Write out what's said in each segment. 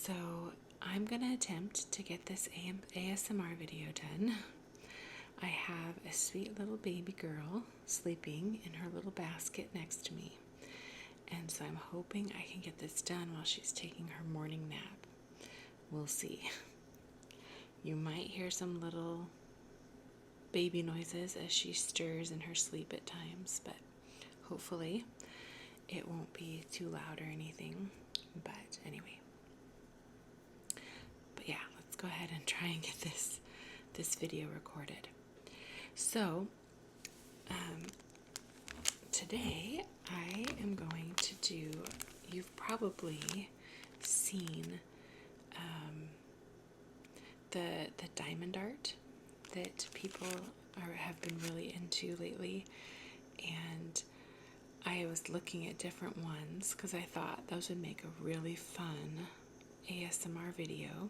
So I'm going to attempt to get this ASMR video done. I have a sweet little baby girl sleeping in her little basket next to me. And so I'm hoping I can get this done while she's taking her morning nap. We'll see. You might hear some little baby noises as she stirs in her sleep at times, but hopefully it won't be too loud or anything. But anyway. But yeah, let's go ahead and try and get this video recorded. So, today I am going to do, you've probably seen the diamond art that people have been really into lately, and I was looking at different ones because I thought those would make a really fun ASMR video.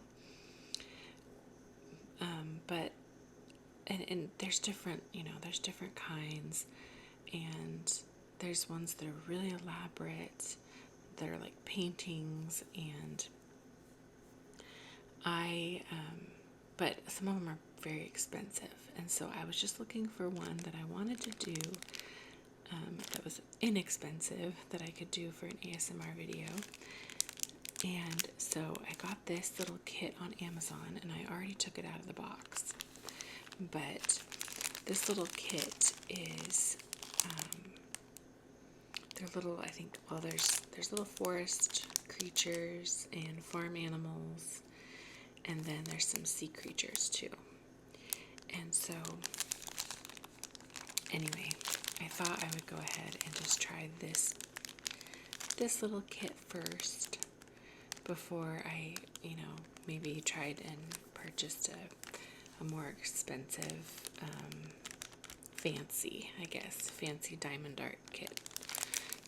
But there's different, there's different kinds, and there's ones that are really elaborate, that are like paintings, and but some of them are very expensive, and so I was just looking for one that I wanted to do that was inexpensive, that I could do for an ASMR video. And so I got this little kit on Amazon, and I already took it out of the box. But this little kit is, they're little, I think, well, there's little forest creatures and farm animals, and then there's some sea creatures too. And so, anyway, I thought I would go ahead and just try this little kit first before I, maybe tried and purchased a more expensive, fancy diamond art kit.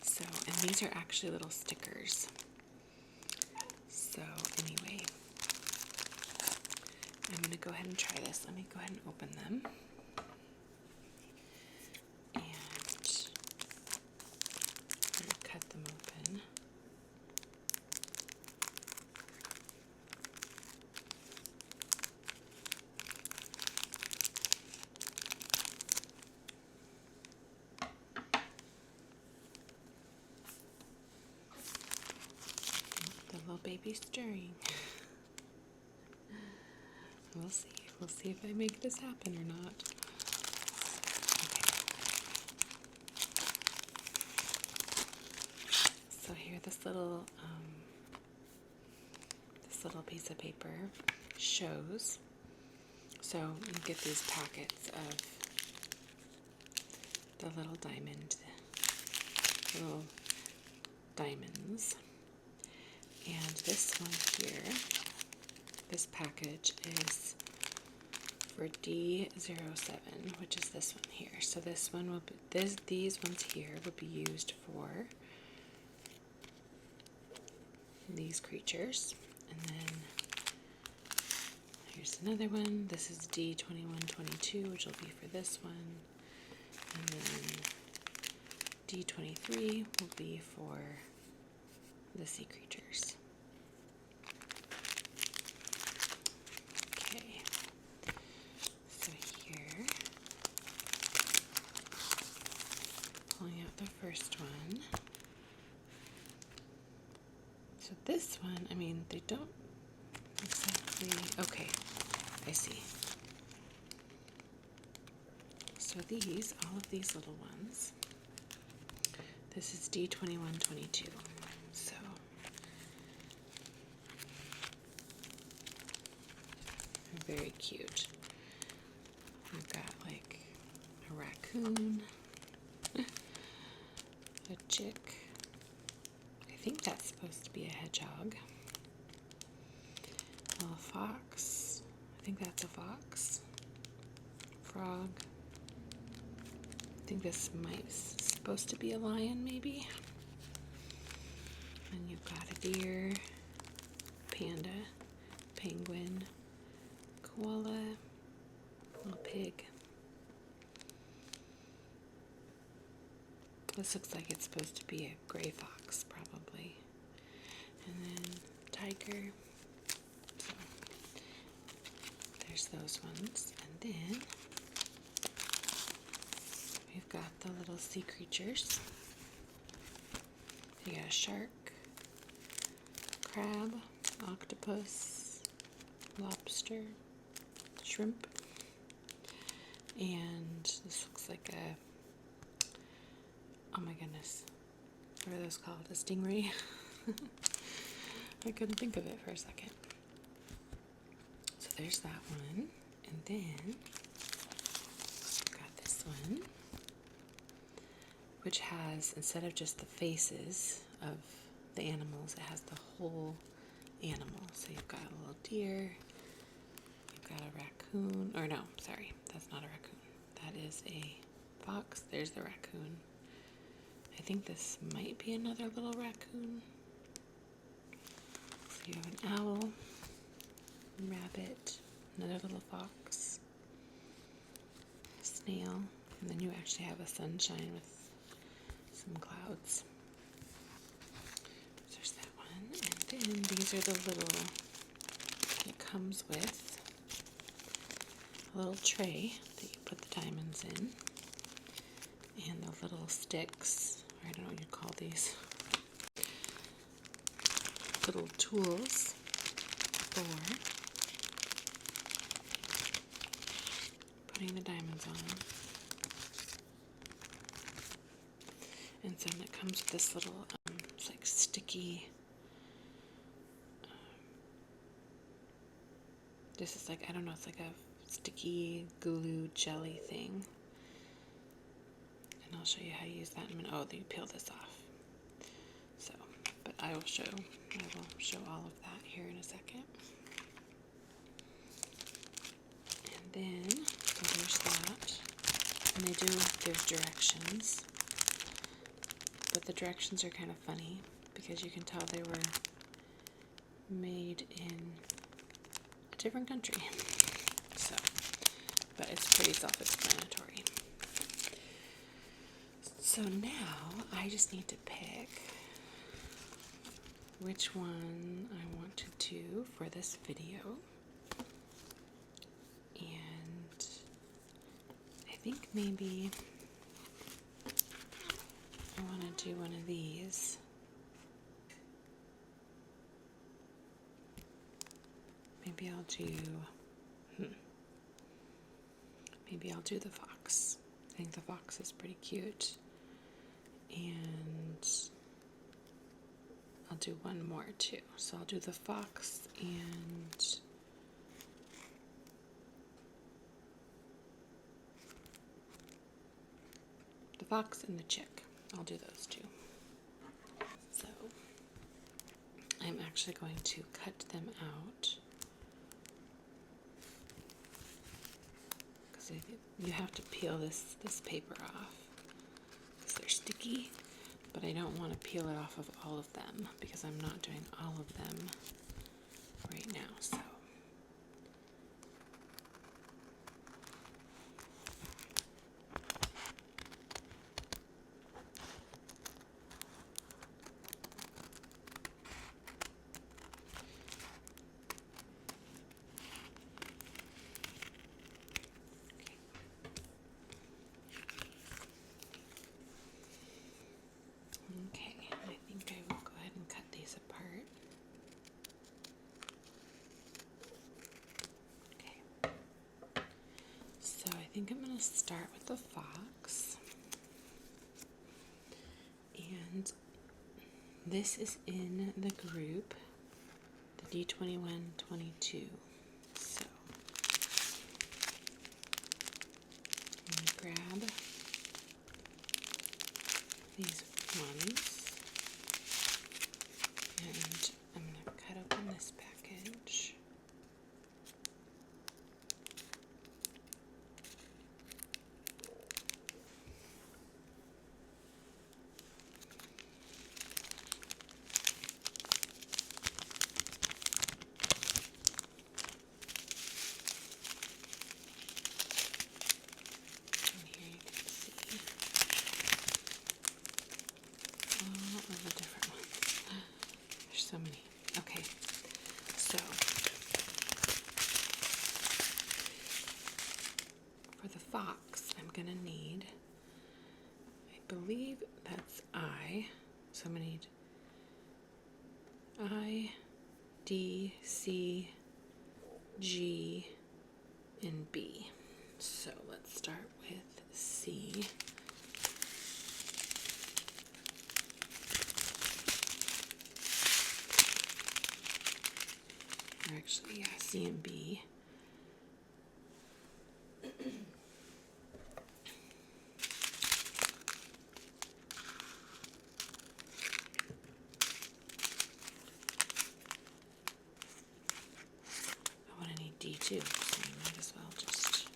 So, and these are actually little stickers. So, anyway, I'm going to go ahead and try this. Let me go ahead and open them. And I'm going to cut them open. The little baby's stirring. We'll see. We'll see if I make this happen or not. Okay. So here, this little piece of paper shows. So you get these packets of the little diamonds. And this one here, this package is for D07, which is this one here. So this one will be, these ones here would be used for these creatures. And then here's another one. This is D2122, which will be for this one. And then D23 will be for the sea creatures. Okay, so here, pulling out the first one. So this one, they don't exactly, okay, I see. So these, all of these little ones, this is D2122. So they're very cute. We've got like a raccoon, a chick. I think that's supposed to be a hedgehog. A little fox. I think that's a fox. Frog. I think this might be supposed to be a lion, maybe. And you've got a deer, panda, penguin, koala, little pig. This looks like it's supposed to be a gray fox, probably. And then tiger, there's those ones. And then we've got the little sea creatures. You got a shark, crab, octopus, lobster, shrimp, and this looks like a, oh my goodness, what are those called? A stingray? I couldn't think of it for a second. So there's that one, and then I've got this one, which has, instead of just the faces of the animals, it has the whole animal. So you've got a little deer, you've got a raccoon, or no, sorry, that's not a raccoon. That is a fox. There's the raccoon. I think this might be another little raccoon. So you have an owl, rabbit, another little fox, snail, and then you actually have a sunshine with some clouds. So there's that one. And then these are the little, it comes with a little tray that you put the diamonds in, and the little sticks, or I don't know what you call these, little tools for putting the diamonds on. And then it comes with this little, it's like sticky, this is like, I don't know, it's like a sticky glue jelly thing. And I'll show you how to use that in a minute. Oh, you peel this off. So, but I will show all of that here in a second. And then, so there's that. And they do give directions. But the directions are kind of funny because you can tell they were made in a different country. So, but it's pretty self-explanatory. So now I just need to pick which one I want to do for this video. And I think maybe I want to do one of these. Maybe I'll do the fox. I think the fox is pretty cute. And I'll do one more too. So I'll do the fox and the chick. I'll do those two. So I'm actually going to cut them out because you have to peel this paper off because they're sticky, but I don't want to peel it off of all of them because I'm not doing all of them right now. So okay, I think I will go ahead and cut these apart. Okay, so I think I'm going to start with the fox, and this is in the group, the D2122. So I'm going to grab these ones, and I'm going to cut open this package. And here you can see all of the different ones. There's so many. Okay, so fox, I'm going to need, I believe that's I. So I'm going to need I, D, C, G, and B. So let's start with C. Or actually, yeah, C and B. I want to need D too, so I might as well just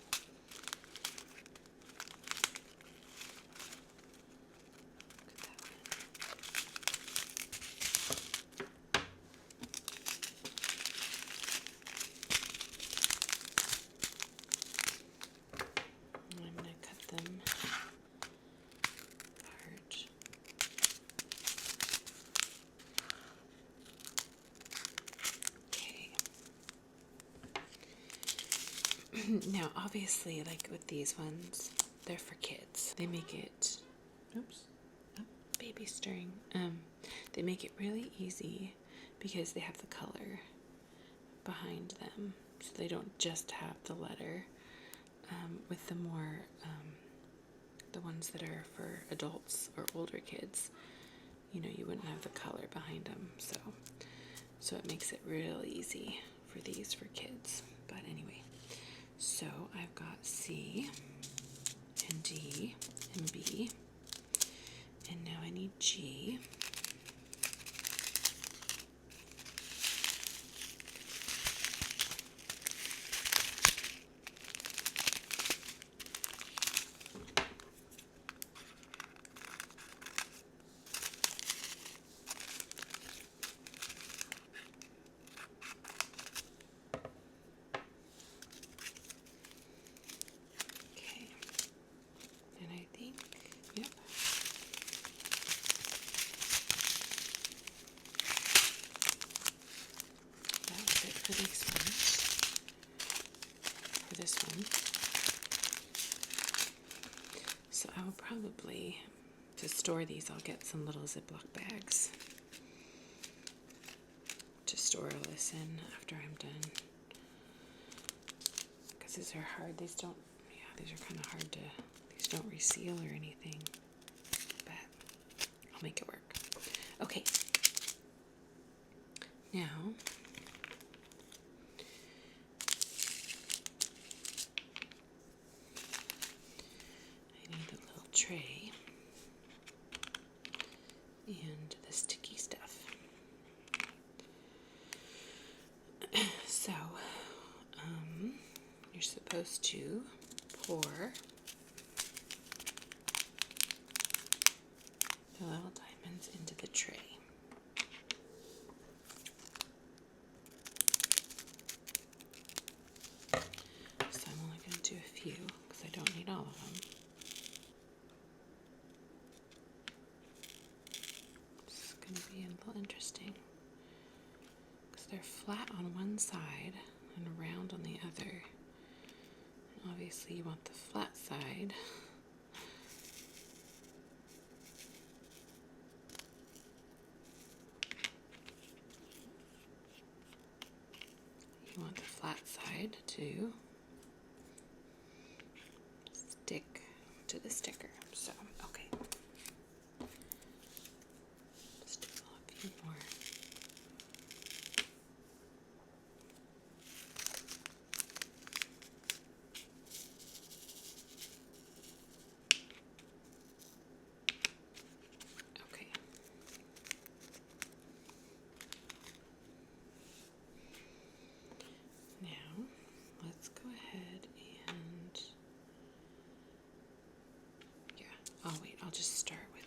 I'm going to cut them apart. Okay. Now, obviously, like with these ones, they're for kids. They make it, oops, oh, baby stirring. They make it really easy because they have the color behind them, so they don't just have the letter. With the more, the ones that are for adults or older kids, you know, you wouldn't have the color behind them, so it makes it real easy for these for kids. But anyway, so I've got C and D and B, and now I need G. For these ones, for this one. So I will probably, to store these, I'll get some little Ziploc bags to store all this in after I'm done. Because these are hard, these don't, yeah, these are kind of hard to, these don't reseal or anything. But I'll make it work. Okay. Now, tray and the sticky stuff. So, you're supposed to pour the little diamonds into the tray. So I'm only going to do a few because I don't need all of them. Going to be a little interesting because they're flat on one side and round on the other. And obviously you want the flat side. You want the flat side to stick to the sticker. So, okay. Let's do a few more. Okay. Now, let's go ahead and, yeah, oh wait, I'll just start with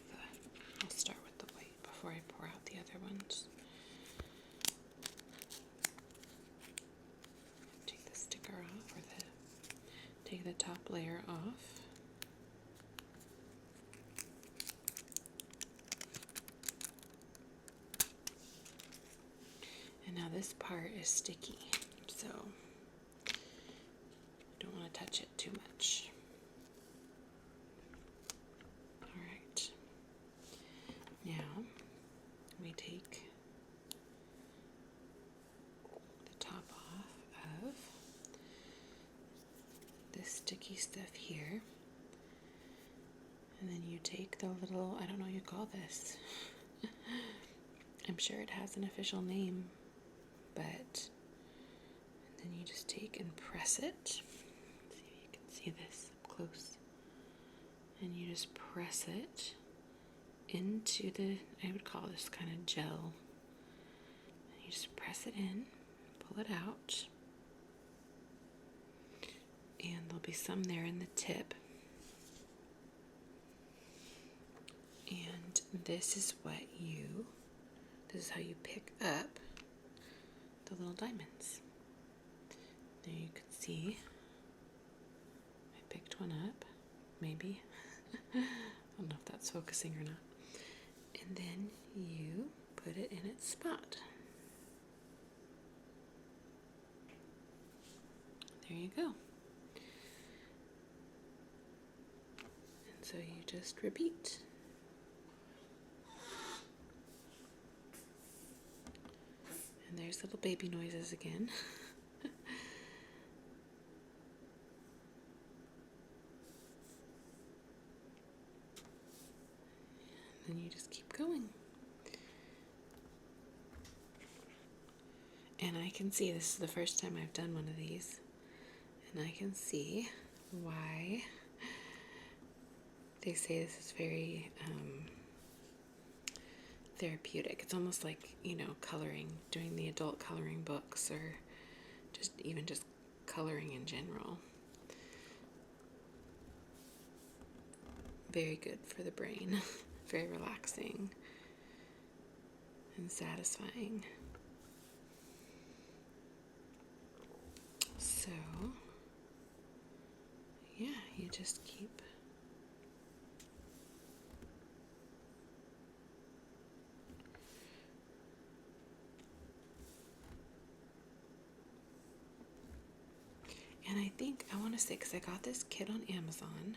the white before I pour out the other ones. Take the sticker off, or take the top layer off. And now this part is sticky, so I don't want to touch it too much. sticky stuff here. And then you take the little, I don't know what you call this. I'm sure it has an official name, but then you just take and press it. See if you can see this up close. And you just press it into the, I would call this kind of gel. And you just press it in, pull it out. And there'll be some there in the tip. And this is how you pick up the little diamonds. There you can see, I picked one up, maybe. I don't know if that's focusing or not. And then you put it in its spot. There you go. And so you just repeat. And there's little baby noises again. And then you just keep going. And I can see, this is the first time I've done one of these, and I can see why they say this is very therapeutic. It's almost like, coloring, doing the adult coloring books, or just coloring in general. Very good for the brain. Very relaxing and satisfying. So, yeah, you just keep and I think, I want to say, because I got this kit on Amazon,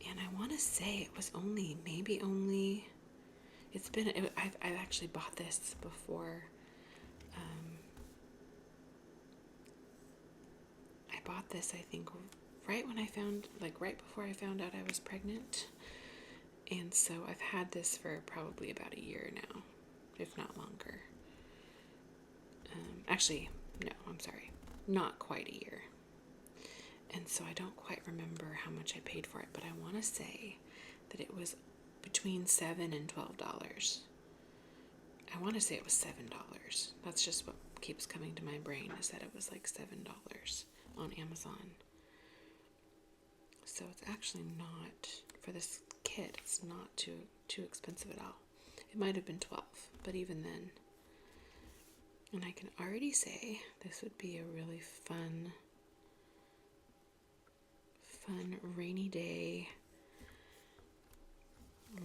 and I want to say it was I've actually bought this before. I bought this, I think, right before I found out I was pregnant. And so I've had this for probably about a year now, if not longer. Actually, no, I'm sorry. Not quite a year. And so I don't quite remember how much I paid for it, but I want to say that it was between $7 and $12. I want to say it was $7. That's just what keeps coming to my brain, is that it was like $7 on Amazon. So it's actually not, for this kit, it's not too expensive at all. It might have been $12, but even then. And I can already say this would be a really fun rainy day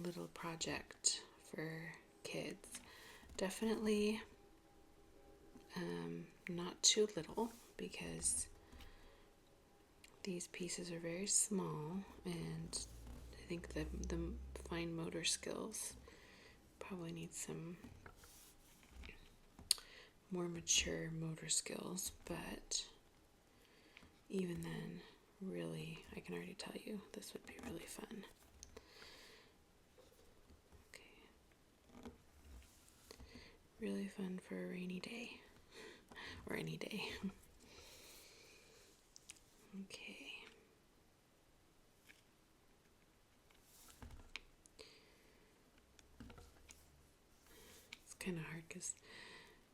little project for kids. Definitely not too little, because these pieces are very small, and I think the fine motor skills probably need some more mature motor skills, but even then, really, I can already tell you this would be really fun. Okay. Really fun for a rainy day, or any day. Okay. It's kind of hard because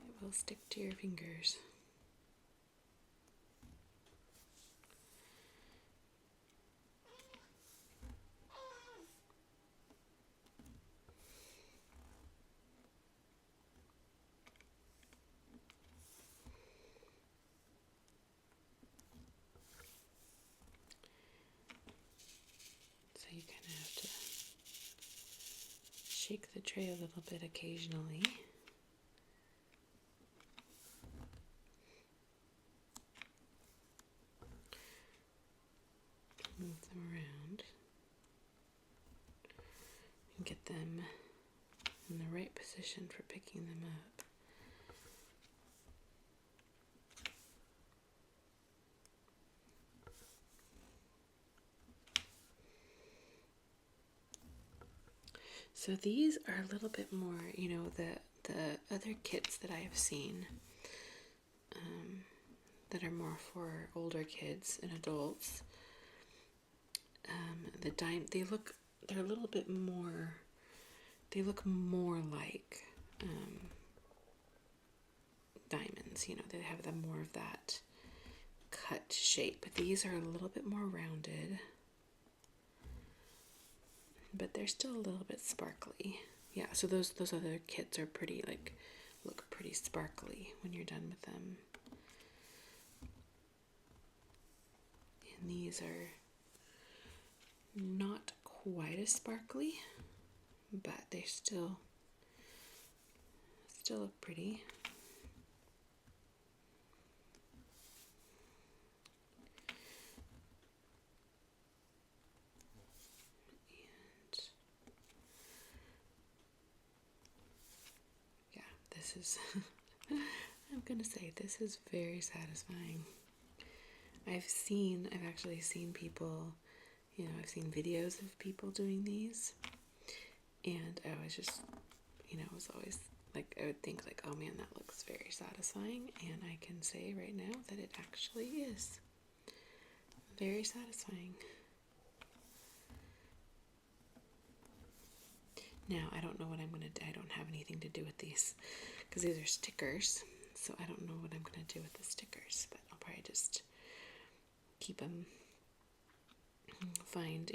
it will stick to your fingers. So you kind of have to shake the tray a little bit occasionally. Move them around and get them in the right position for picking them up. So these are a little bit more, you know, the other kits that I have seen that are more for older kids and adults. They're a little bit more. They look more like diamonds. You know, they have more of that cut shape. These are a little bit more rounded, but they're still a little bit sparkly. Yeah, so those other kits are pretty, like, look pretty sparkly when you're done with them. And these are not quite as sparkly, but they still look pretty. And yeah, this is I'm gonna say this is very satisfying. I've actually seen people, you know, I've seen videos of people doing these, and I was just, you know, it was always like, I would think like, oh man, that looks very satisfying, and I can say right now that it actually is very satisfying. Now, I don't know what I'm going to do. I don't have anything to do with these because these are stickers, so I don't know what I'm going to do with the stickers, but I'll probably just keep them, find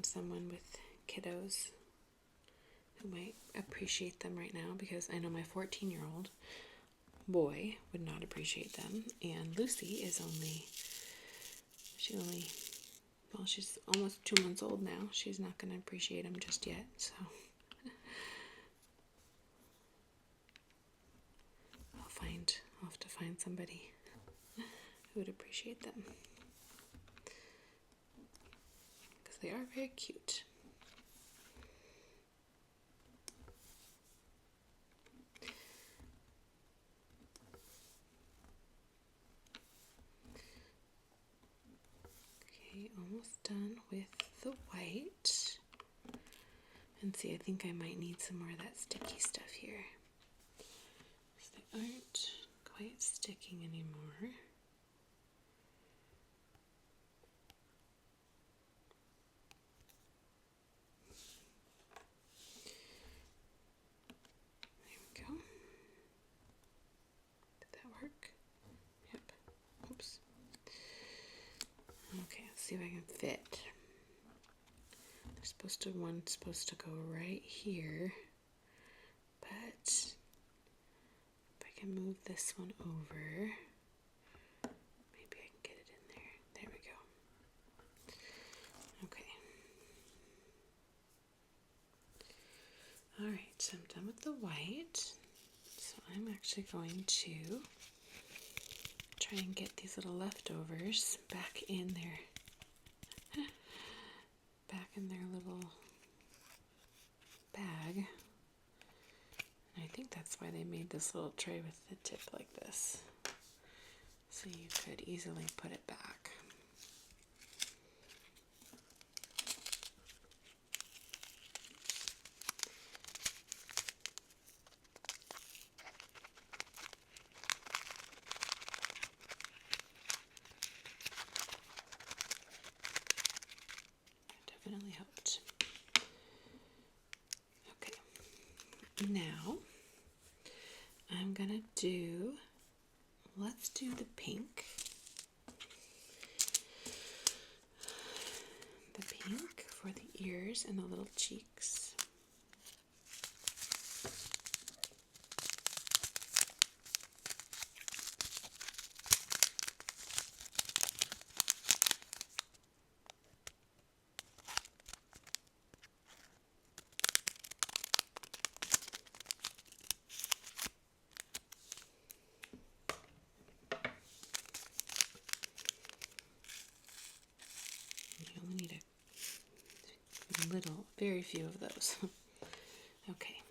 someone with kiddos who might appreciate them right now, because I know my 14-year-old boy would not appreciate them, and Lucy is she's almost 2 months old now. She's not going to appreciate them just yet, so I'll have to find somebody who would appreciate them, because they are very cute. Okay, almost done with the white. And see, I think I might need some more of that sticky stuff here, because they aren't quite sticking anymore. There we go. Did that work? Yep. Oops. Okay, let's see if I can fit. One's supposed to go right here, but if I can move this one over, maybe I can get it in there. There we go. Okay. Alright, so I'm done with the white. So I'm actually going to try and get these little leftovers back in their little bag. And I think that's why they made this little tray with the tip like this, so you could easily put it back. Definitely helped. Okay, now let's do the pink. The pink for the ears and the little cheeks. Very few of those. Okay.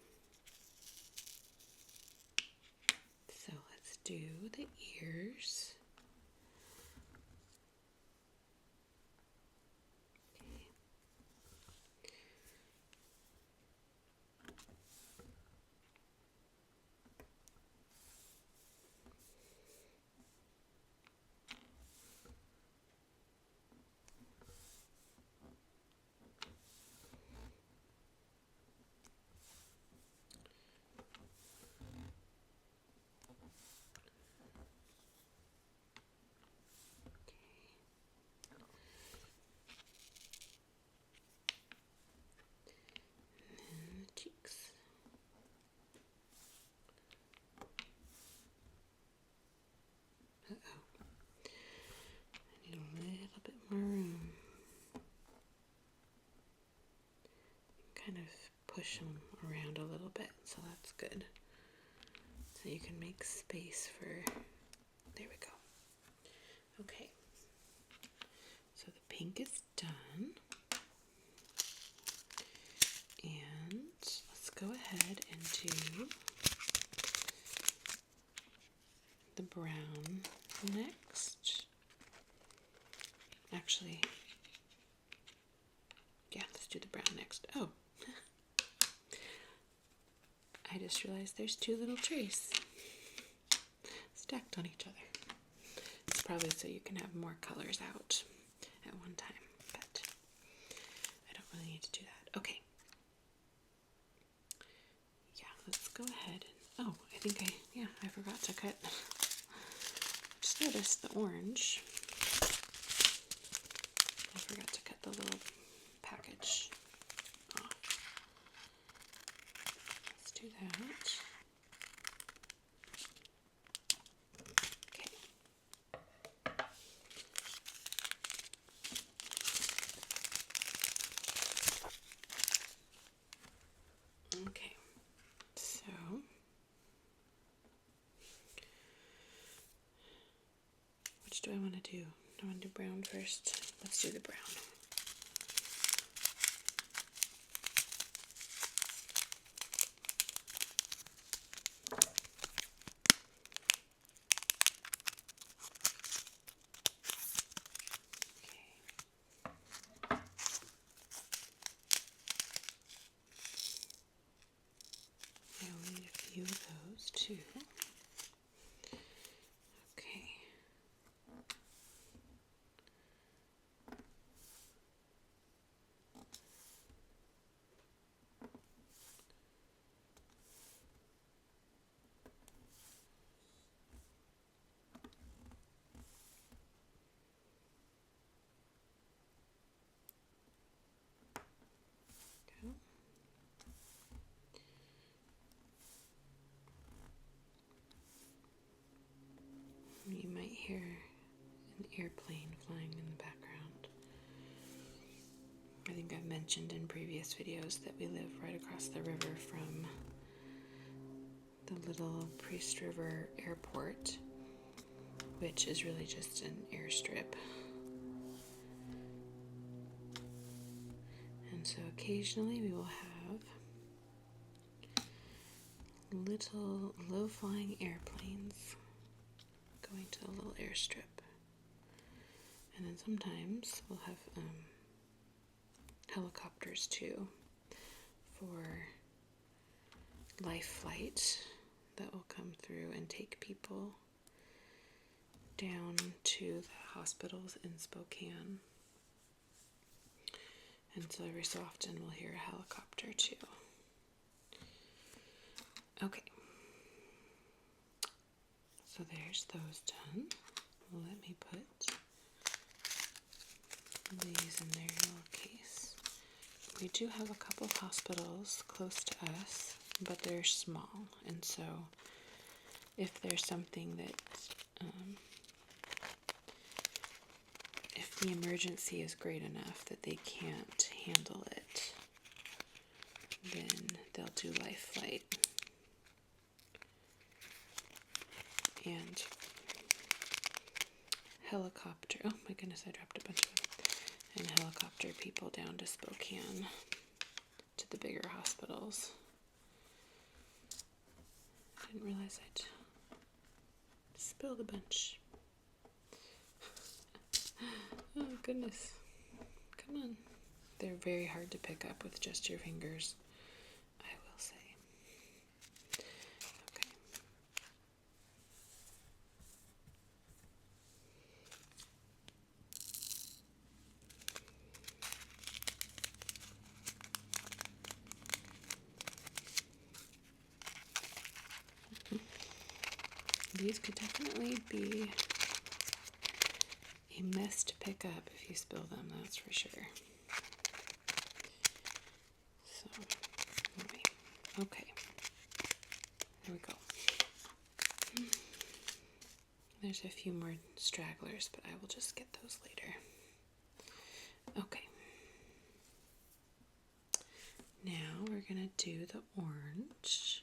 So let's do the ears. kind of push them around a little bit, so that's good. So you can make space for, there we go. Okay, so the pink is done. And let's go ahead and do the brown next. Actually, yeah, let's do the brown next. Oh, I just realized there's two little trees stacked on each other. It's probably so you can have more colors out at one time, but I don't really need to do that. Okay. Yeah, let's go ahead and, oh, I forgot to cut. I just noticed the orange. I forgot to cut the little package off. Let's do that. Okay, so which do I want to do? Do I want to do brown first? Let's do the brown. I only need a few of those too. Okay. Go. You might hear an airplane flying in the background. I think I've mentioned in previous videos that we live right across the river from the little Priest River Airport, which is really just an airstrip. And so occasionally we will have little low-flying airplanes going to a little airstrip. And then sometimes we'll have helicopters too for life flight that will come through and take people down to the hospitals in Spokane. And so every so often we'll hear a helicopter too. Okay. So there's those done. Let me put these in their little case. We do have a couple hospitals close to us, but they're small. And so if there's something that, if the emergency is great enough that they can't handle it, then they'll do life flight. And helicopter, oh my goodness, I dropped a bunch of them. And helicopter people down to Spokane, to the bigger hospitals. I didn't realize I'd spilled a bunch. Oh goodness. Come on. They're very hard to pick up with just your fingers, I will say. Okay. These could definitely be a mess to pick up if you spill them, that's for sure. So, anyway, okay. There we go. There's a few more stragglers, but I will just get those later. Okay. Now, we're going to do the orange.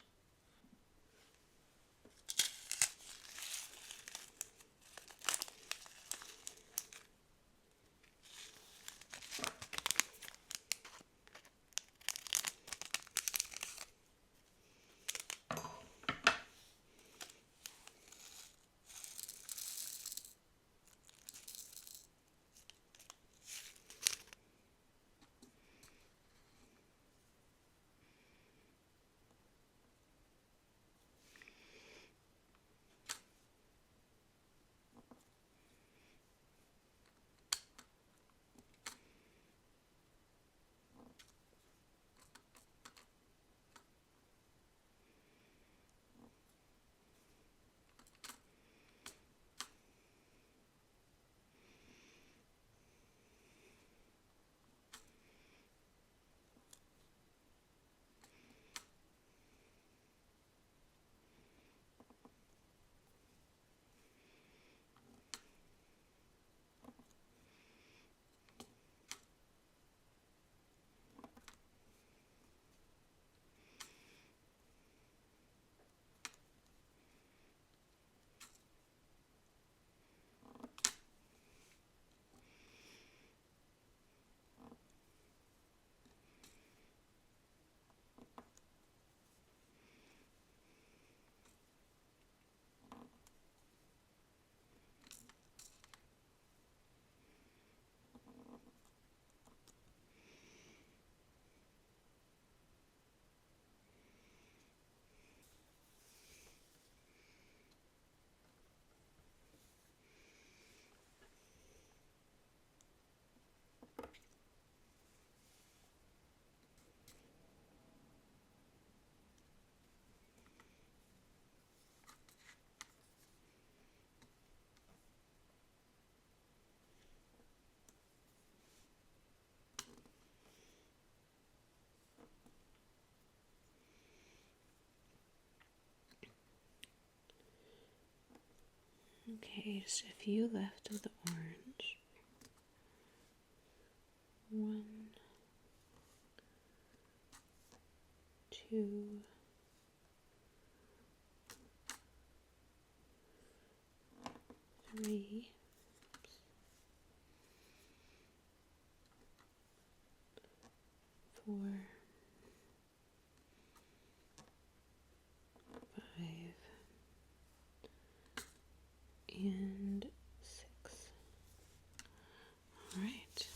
Okay, just a few left of the orange. 1, 2, 3, 4, 5, and 6. All right.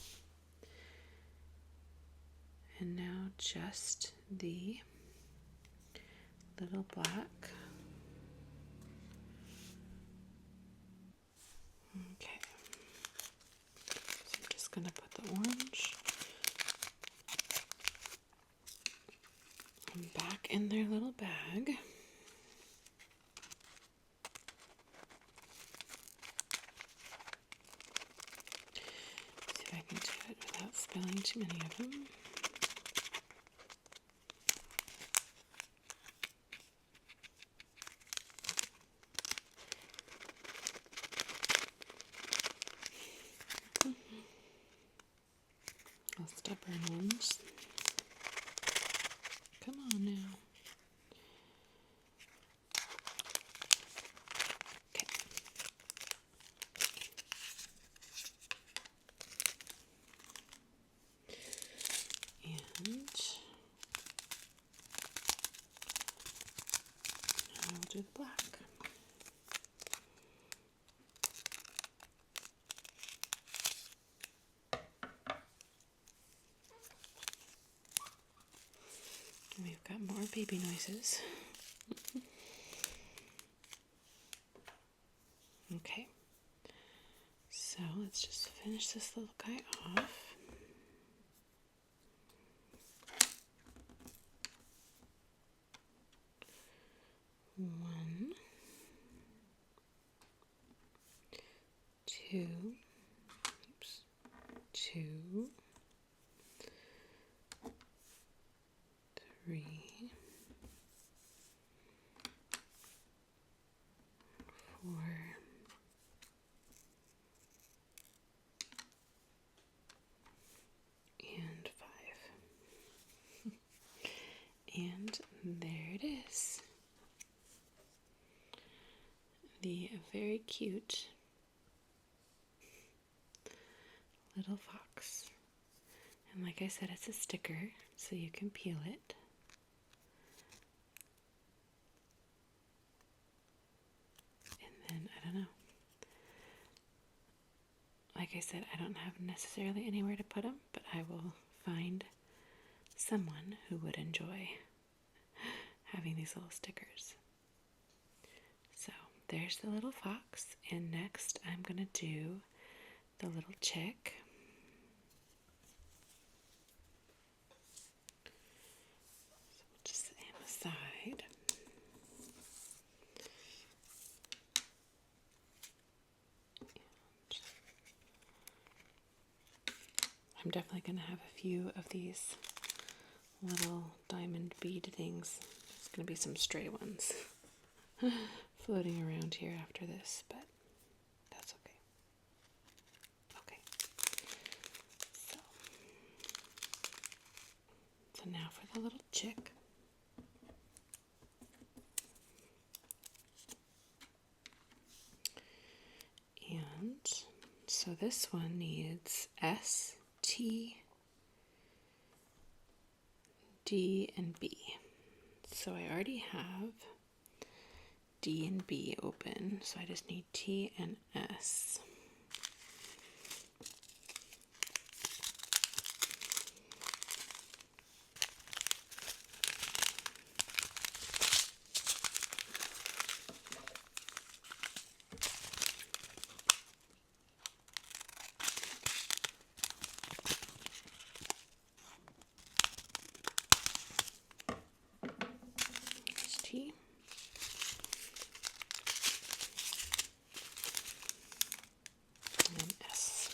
And now just the little black. Okay. So I'm just going to put the orange back in their little bag. See if I can do it without spilling too many of them. All stubborn ones. Come on now. Okay. And I'll do the black. We've got more baby noises. Okay, so let's just finish this little guy off. One, two, oops, 2, 3, 4, and 5. And there it is. The very cute little fox. And like I said, it's a sticker, so you can peel it. And then, I don't know. Like I said, I don't have necessarily anywhere to put them, but I will find someone who would enjoy having these little stickers. So there's the little fox, and next I'm going to do the little chick. So we'll just set him aside. I'm definitely going to have a few of these little diamond bead things. There's going to be some stray ones floating around here after this, but that's okay. Okay. So now for the little chick. And so this one needs S, T, D, and B. So I already have D and B open, so I just need T and S. T. And S.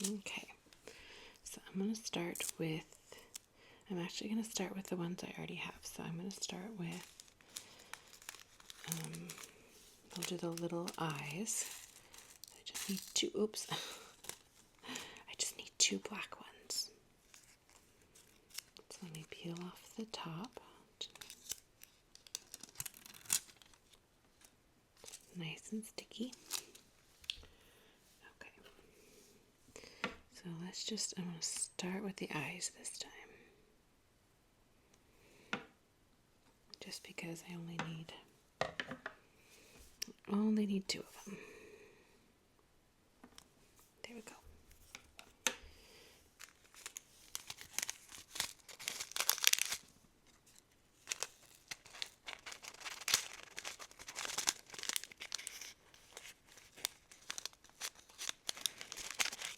Okay, so I'm going to start with, I'm actually going to start with the ones I already have. So I'm going to start with, I'll do the little eyes. I just need two, oops. I just need two black ones. So let me peel off the top. Nice and sticky. Okay. So let's just, I'm going to start with the eyes this time. Just because I only need two of them. There we go.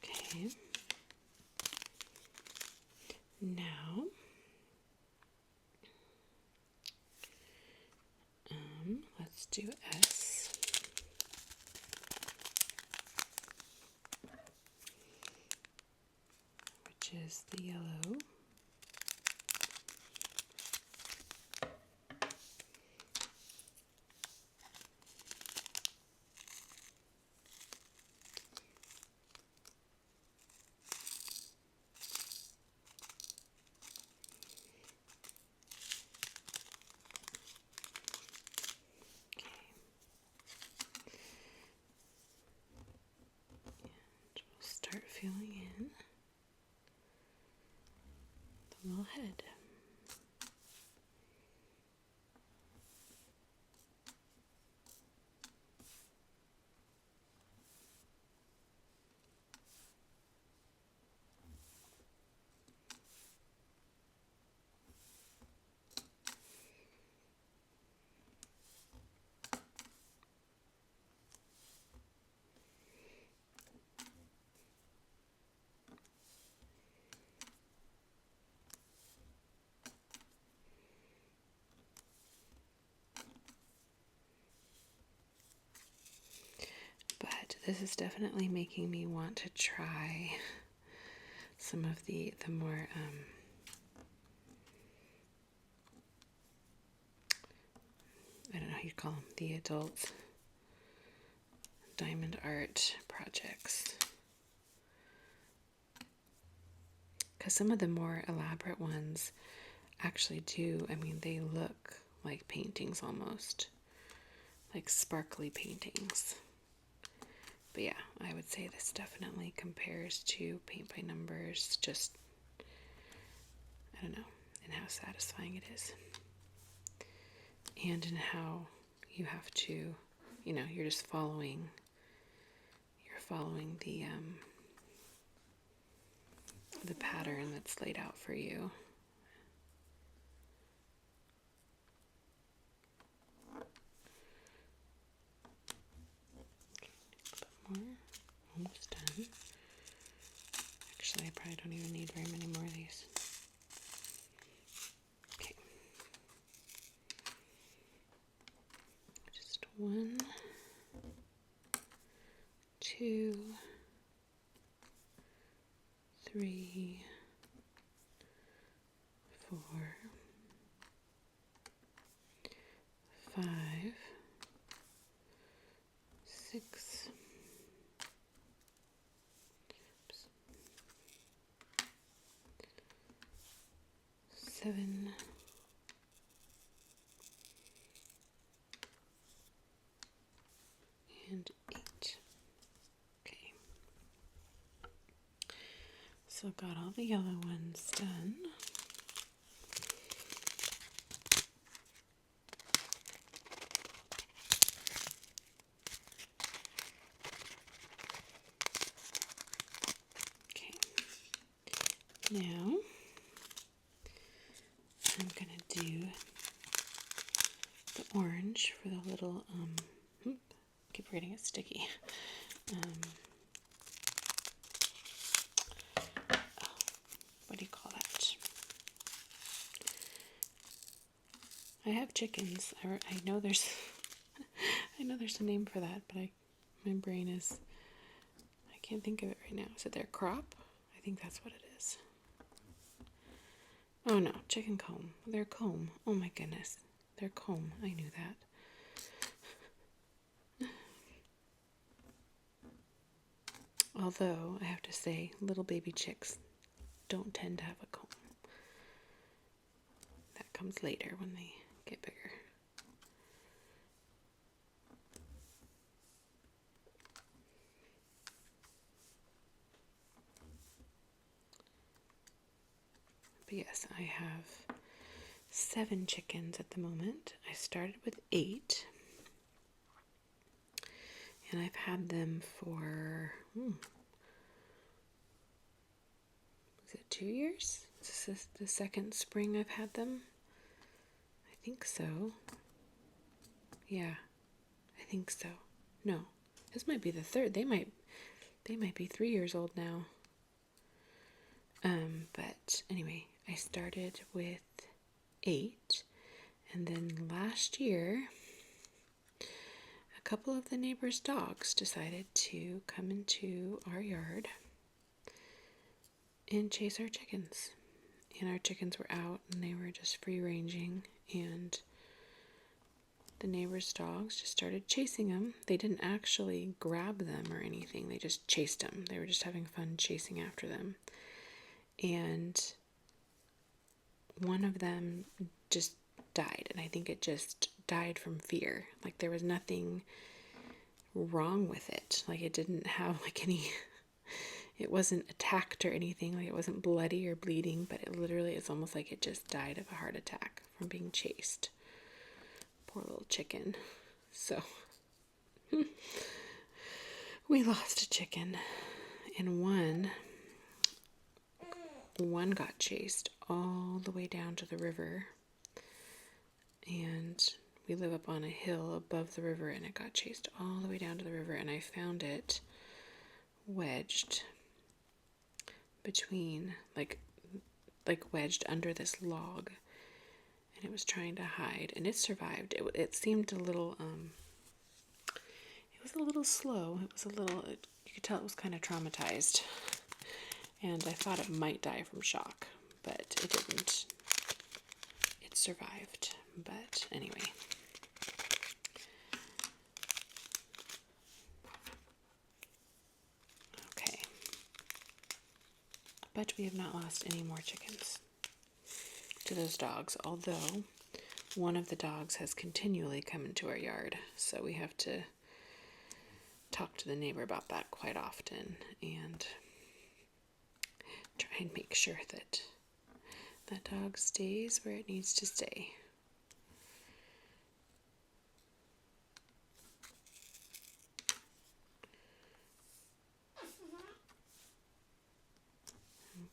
Okay. Now, let's do S. Which is the yellow. Start filling in the little head. But this is definitely making me want to try some of the more I don't know how you call them, the adult diamond art projects. because some of the more elaborate ones actually do, I mean, they look like paintings almost, like sparkly paintings. But yeah, I would say this definitely compares to paint by numbers, just, I don't know, in how satisfying it is. And in how you have to, you know, you're just following the pattern that's laid out for you. More, almost done. Actually, I probably don't even need very many more of these. Okay. Just 1, 2, 3, 4, 5, 6, 7, 8. Okay. So got all the yellow ones done. Okay. Now I'm gonna do the orange for the little keep forgetting it's sticky. What do you call that? I have chickens. I know there's I know there's a name for that, but my brain is, I can't think of it right now. Is it their crop? I think that's what it is. Oh no, chicken comb. Their comb. Oh my goodness. Their comb. I knew that. Although, I have to say, little baby chicks don't tend to have a comb. That comes later when they get bigger. But yes, I have 7 chickens at the moment. I started with 8. And I've had them for, was it 2 years? Is this the second spring I've had them? I think so. Yeah, I think so. No, this might be the third. They might be 3 years old now. But anyway, I started with 8, and then last year, a couple of the neighbors' dogs decided to come into our yard and chase our chickens. And our chickens were out and they were just free ranging, and the neighbors' dogs just started chasing them. They didn't actually grab them or anything. They just chased them. They were just having fun chasing after them. And one of them just died, and I think it just died from fear. Like there was nothing wrong with it. Like it didn't have like any, it wasn't attacked or anything. Like it wasn't bloody or bleeding, but it literally, it's almost like it just died of a heart attack from being chased. Poor little chicken. So we lost a chicken, and one got chased all the way down to the river, and we live up on a hill above the river, and it got chased all the way down to the river, and I found it wedged between, like wedged under this log, and it was trying to hide, and it survived. It seemed a little, it was a little slow. It was a little, you could tell it was kind of traumatized. And I thought it might die from shock, but it didn't. It survived. But anyway. Okay. But we have not lost any more chickens to those dogs, although one of the dogs has continually come into our yard, so we have to talk to the neighbor about that quite often and try and make sure that that dog stays where it needs to stay.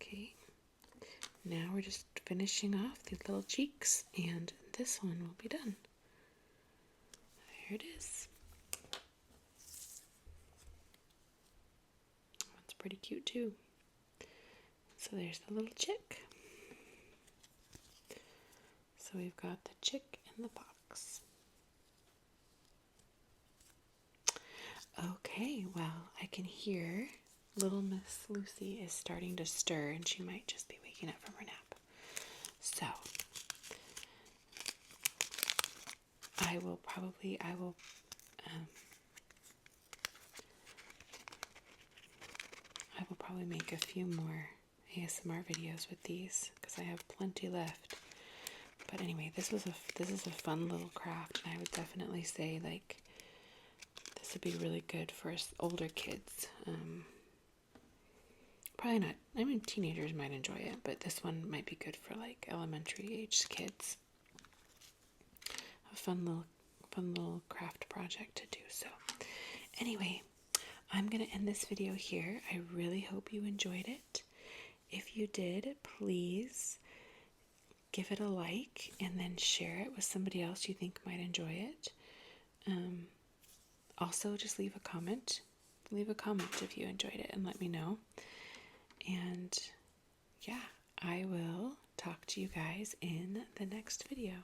Okay, now we're just finishing off these little cheeks, and this one will be done. There it is. It's pretty cute too. So there's the little chick. So we've got the chick in the box. Okay, well, I can hear little Miss Lucy is starting to stir, and she might just be waking up from her nap. So I will probably make a few more ASMR videos with these because I have plenty left. But anyway, this is a fun little craft, and I would definitely say like this would be really good for us older kids. Probably not. I mean, teenagers might enjoy it, but this one might be good for like elementary age kids. A fun little craft project to do. So anyway, I'm going to end this video here. I really hope you enjoyed it. If you did, please give it a like and then share it with somebody else you think might enjoy it. Also, just leave a comment. Leave a comment if you enjoyed it and let me know. And yeah, I will talk to you guys in the next video.